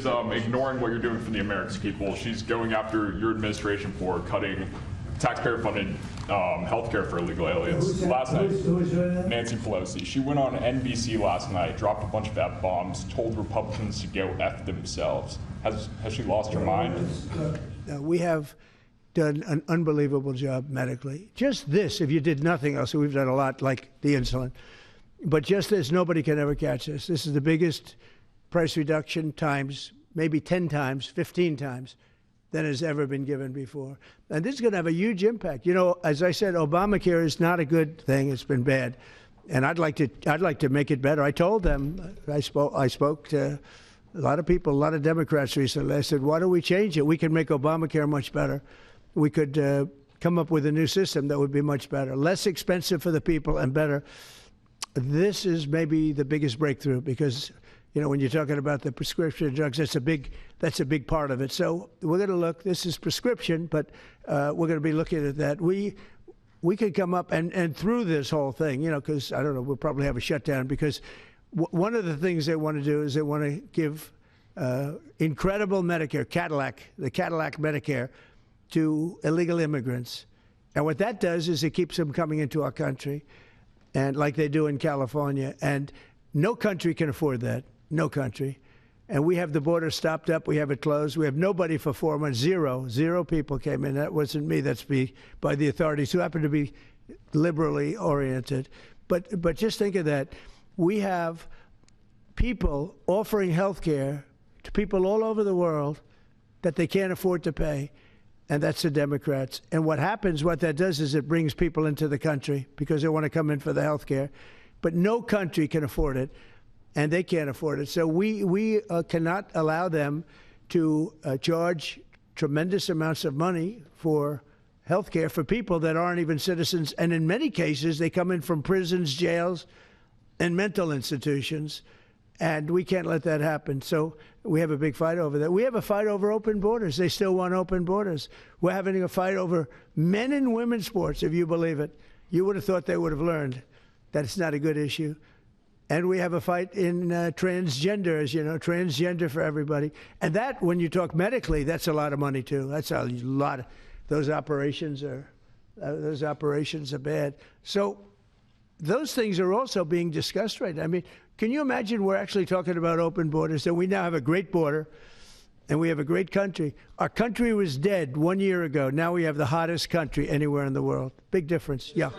is ignoring what you're doing for the American people. She's going after your administration for cutting taxpayer-funded health care for illegal aliens. Last night, Nancy Pelosi, she went on NBC last night, dropped a bunch of F-bombs, told Republicans to go F themselves. Has she lost her mind? We have done an unbelievable job medically. Just this, if you did nothing else, we've done a lot, like the insulin. But just this, nobody can ever catch us. This is the biggest price reduction times, maybe 10 times, 15 times, than has ever been given before. And this is going to have a huge impact. You know, as I said, Obamacare is not a good thing. It's been bad. And I'd like to make it better. I told them, I spoke to a lot of people, a lot of Democrats recently. I said, why don't we change it? We can make Obamacare much better. We could come up with a new system that would be much better, less expensive for the people and better. This is maybe the biggest breakthrough because, you know, when you're talking about the prescription drugs, that's a big part of it. So we're going to look. This is prescription, but we're going to be looking at that. We could come up and through this whole thing, you know, because I don't know, we'll probably have a shutdown because one of the things they want to do is they want to give incredible Medicare, the Cadillac Medicare, to illegal immigrants. And what that does is it keeps them coming into our country, and like they do in California. And no country can afford that. No country. And we have the border stopped up. We have it closed. We have nobody for 4 months. Zero people came in. That wasn't me. That's by the authorities who happen to be liberally oriented. But just think of that. We have people offering health care to people all over the world that they can't afford to pay. And that's the Democrats. And what that does is it brings people into the country because they want to come in for the health care. But no country can afford it, and they can't afford it. So we cannot allow them to charge tremendous amounts of money for health care for people that aren't even citizens. And in many cases, they come in from prisons, jails, and mental institutions. And we can't let that happen. So we have a big fight over that. We have a fight over open borders. They still want open borders. We're having a fight over men and women's sports, if you believe it. You would have thought they would have learned that it's not a good issue. And we have a fight in transgender, as you know, transgender for everybody. And that, when you talk medically, that's a lot of money, too. That's a lot. Those operations are bad. So those things are also being discussed right now. I mean, can you imagine we're actually talking about open borders, that we now have a great border and we have a great country. Our country was dead 1 year ago. Now we have the hottest country anywhere in the world. Big difference. Yeah.